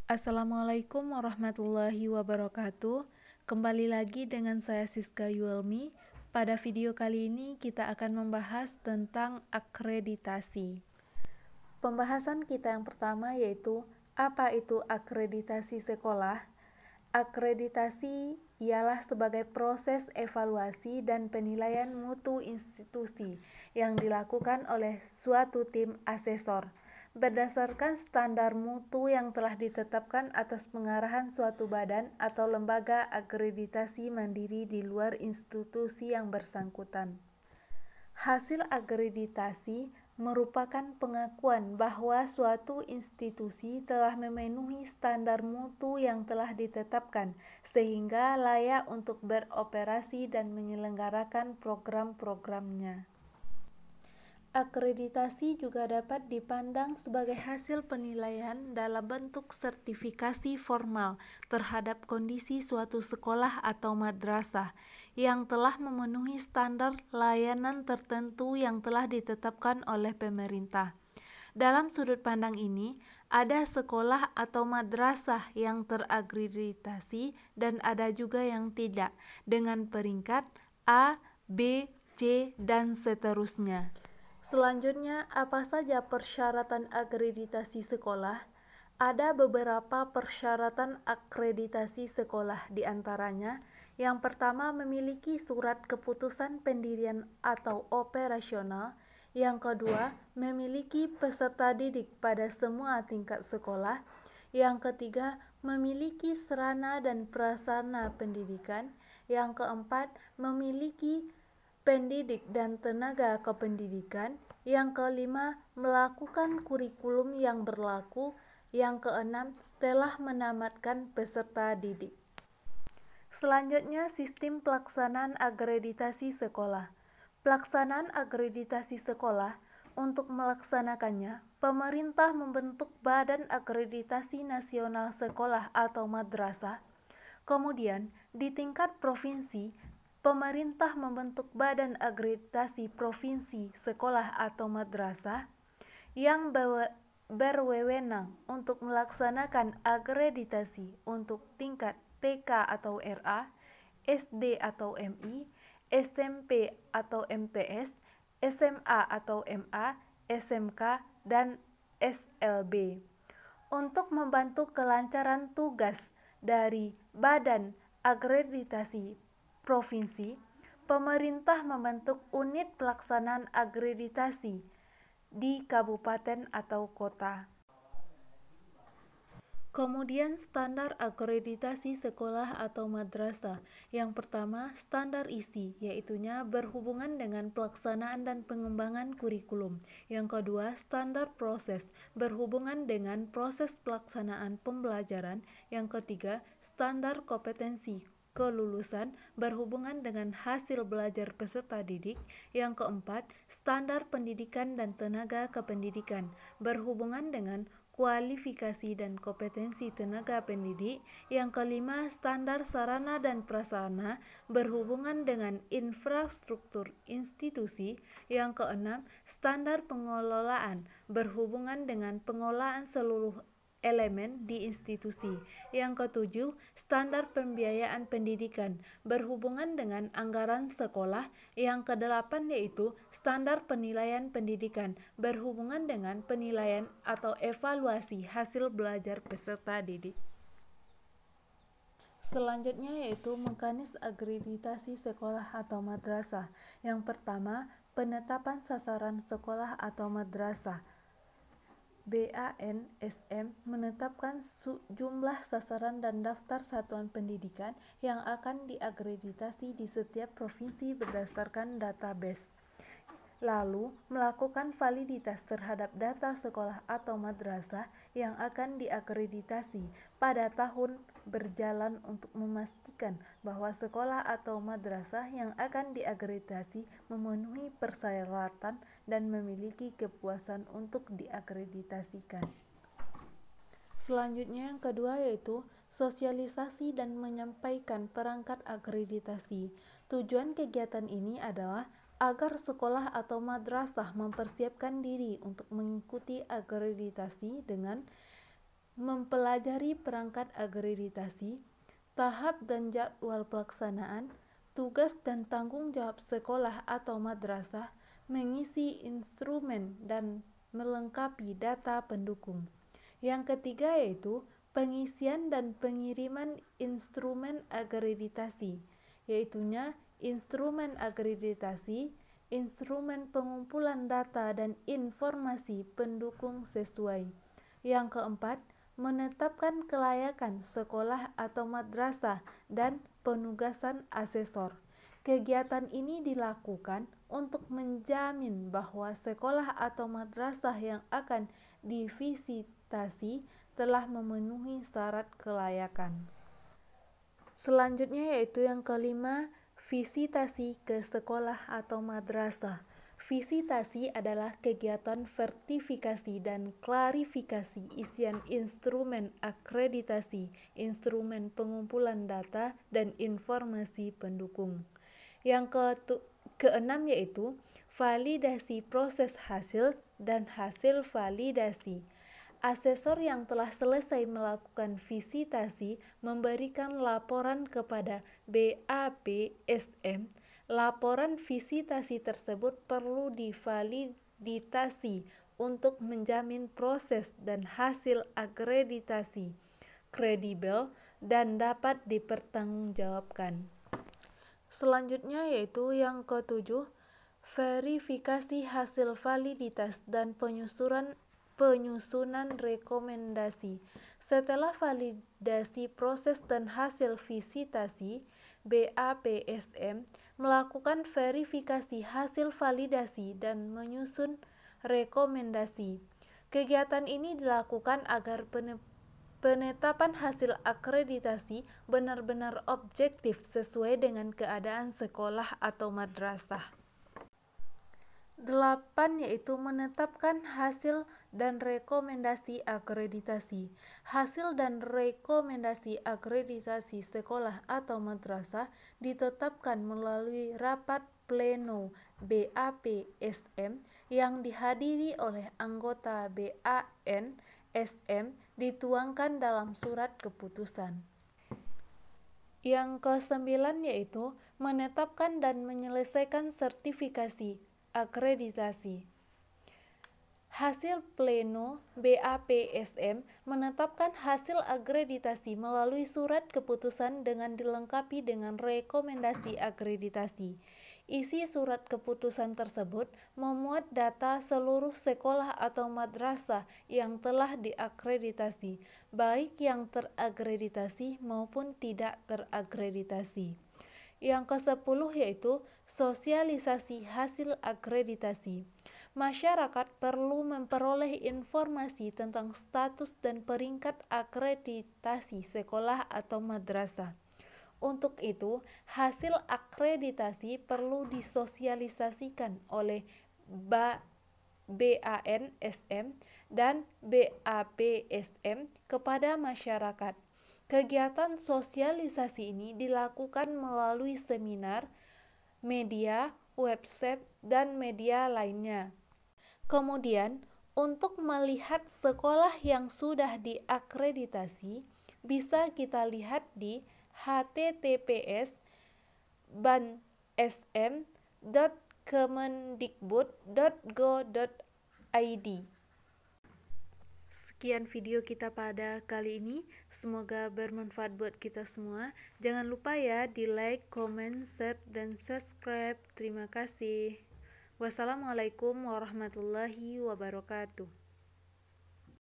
Assalamualaikum warahmatullahi wabarakatuh. Kembali lagi dengan saya Siska Yulmi. Pada video kali ini kita akan membahas tentang akreditasi. Pembahasan kita yang pertama yaitu apa itu akreditasi sekolah. Akreditasi ialah sebagai proses evaluasi dan penilaian mutu institusi yang dilakukan oleh suatu tim asesor berdasarkan standar mutu yang telah ditetapkan atas pengarahan suatu badan atau lembaga akreditasi mandiri di luar institusi yang bersangkutan. Hasil akreditasi merupakan pengakuan bahwa suatu institusi telah memenuhi standar mutu yang telah ditetapkan sehingga layak untuk beroperasi dan menyelenggarakan program-programnya. Akreditasi juga dapat dipandang sebagai hasil penilaian dalam bentuk sertifikasi formal terhadap kondisi suatu sekolah atau madrasah yang telah memenuhi standar layanan tertentu yang telah ditetapkan oleh pemerintah. Dalam sudut pandang ini, ada sekolah atau madrasah yang terakreditasi dan ada juga yang tidak, dengan peringkat A, B, C, dan seterusnya. Selanjutnya, apa saja persyaratan akreditasi sekolah? Ada beberapa persyaratan akreditasi sekolah, di antaranya yang pertama memiliki surat keputusan pendirian atau operasional, yang kedua memiliki peserta didik pada semua tingkat sekolah, yang ketiga memiliki sarana dan prasarana pendidikan, yang keempat memiliki pendidik dan tenaga kependidikan, yang kelima melakukan kurikulum yang berlaku, yang keenam telah menamatkan peserta didik. Selanjutnya, sistem pelaksanaan akreditasi sekolah. Pelaksanaan akreditasi sekolah, untuk melaksanakannya, pemerintah membentuk Badan Akreditasi Nasional Sekolah atau Madrasah. Kemudian, di tingkat provinsi, pemerintah membentuk Badan Akreditasi Provinsi Sekolah atau Madrasah yang berwenang untuk melaksanakan akreditasi untuk tingkat TK atau RA, SD atau MI, SMP atau MTS, SMA atau MA, SMK, dan SLB. Untuk membantu kelancaran tugas dari Badan Akreditasi Provinsi, pemerintah membentuk unit pelaksanaan akreditasi di kabupaten atau kota. Kemudian standar akreditasi sekolah atau madrasah. Yang pertama, standar isi, yaitunya berhubungan dengan pelaksanaan dan pengembangan kurikulum. Yang kedua, standar proses, berhubungan dengan proses pelaksanaan pembelajaran. Yang ketiga, standar kompetensi kelulusan, berhubungan dengan hasil belajar peserta didik. Yang keempat, standar pendidikan dan tenaga kependidikan, berhubungan dengan kualifikasi dan kompetensi tenaga pendidik. Yang kelima, standar sarana dan prasarana, berhubungan dengan infrastruktur institusi. Yang keenam, standar pengelolaan, berhubungan dengan pengelolaan seluruh elemen di institusi. Yang ketujuh, standar pembiayaan pendidikan, berhubungan dengan anggaran sekolah. Yang kedelapan yaitu standar penilaian pendidikan, berhubungan dengan penilaian atau evaluasi hasil belajar peserta didik. Selanjutnya yaitu mekanisme akreditasi sekolah atau madrasah. Yang pertama, penetapan sasaran sekolah atau madrasah. BANSM menetapkan jumlah sasaran dan daftar satuan pendidikan yang akan diakreditasi di setiap provinsi berdasarkan database. Lalu, melakukan validitas terhadap data sekolah atau madrasah yang akan diakreditasi pada tahun berjalan untuk memastikan bahwa sekolah atau madrasah yang akan diakreditasi memenuhi persyaratan dan memiliki kepuasan untuk diakreditasikan. Selanjutnya yang kedua yaitu sosialisasi dan menyampaikan perangkat akreditasi. Tujuan kegiatan ini adalah agar sekolah atau madrasah mempersiapkan diri untuk mengikuti akreditasi dengan mempelajari perangkat akreditasi, tahap dan jadwal pelaksanaan, tugas dan tanggung jawab sekolah atau madrasah, mengisi instrumen dan melengkapi data pendukung. Yang ketiga yaitu pengisian dan pengiriman instrumen akreditasi, yaitunya instrumen akreditasi, instrumen pengumpulan data dan informasi pendukung sesuai. Yang keempat, menetapkan kelayakan sekolah atau madrasah dan penugasan asesor. Kegiatan ini dilakukan untuk menjamin bahwa sekolah atau madrasah yang akan divisitasi telah memenuhi syarat kelayakan. Selanjutnya yaitu yang kelima, visitasi ke sekolah atau madrasah. Visitasi adalah kegiatan vertifikasi dan klarifikasi isian instrumen akreditasi, instrumen pengumpulan data, dan informasi pendukung. Yang keenam yaitu validasi proses hasil dan hasil validasi. Asesor yang telah selesai melakukan visitasi memberikan laporan kepada BAPSM. Laporan visitasi tersebut perlu divalidasi untuk menjamin proses dan hasil akreditasi kredibel dan dapat dipertanggungjawabkan. Selanjutnya yaitu yang ketujuh, verifikasi hasil validitas dan penyusunan rekomendasi. Setelah validasi proses dan hasil visitasi, BAPSM melakukan verifikasi hasil validasi dan menyusun rekomendasi. Kegiatan ini dilakukan agar penetapan hasil akreditasi benar-benar objektif sesuai dengan keadaan sekolah atau madrasah. 8 yaitu menetapkan hasil dan rekomendasi akreditasi. Hasil dan rekomendasi akreditasi sekolah atau madrasah ditetapkan melalui rapat pleno BAPSM yang dihadiri oleh anggota BAN-SM, dituangkan dalam surat keputusan. Yang ke-9 yaitu menetapkan dan menyelesaikan sertifikasi akreditasi. Hasil pleno BAPSM menetapkan hasil akreditasi melalui surat keputusan dengan dilengkapi dengan rekomendasi akreditasi. Isi surat keputusan tersebut memuat data seluruh sekolah atau madrasah yang telah diakreditasi, baik yang terakreditasi maupun tidak terakreditasi. Yang ke-10 yaitu sosialisasi hasil akreditasi. Masyarakat perlu memperoleh informasi tentang status dan peringkat akreditasi sekolah atau madrasah. Untuk itu, hasil akreditasi perlu disosialisasikan oleh BAN-SM dan BAPSM kepada masyarakat. Kegiatan sosialisasi ini dilakukan melalui seminar, media, website, dan media lainnya. Kemudian, untuk melihat sekolah yang sudah diakreditasi, bisa kita lihat di https://ban.sm.kemendikbud.go.id. Sekian video kita pada kali ini, semoga bermanfaat buat kita semua. Jangan lupa ya di like, comment, share, dan subscribe. Terima kasih. Wassalamualaikum warahmatullahi wabarakatuh.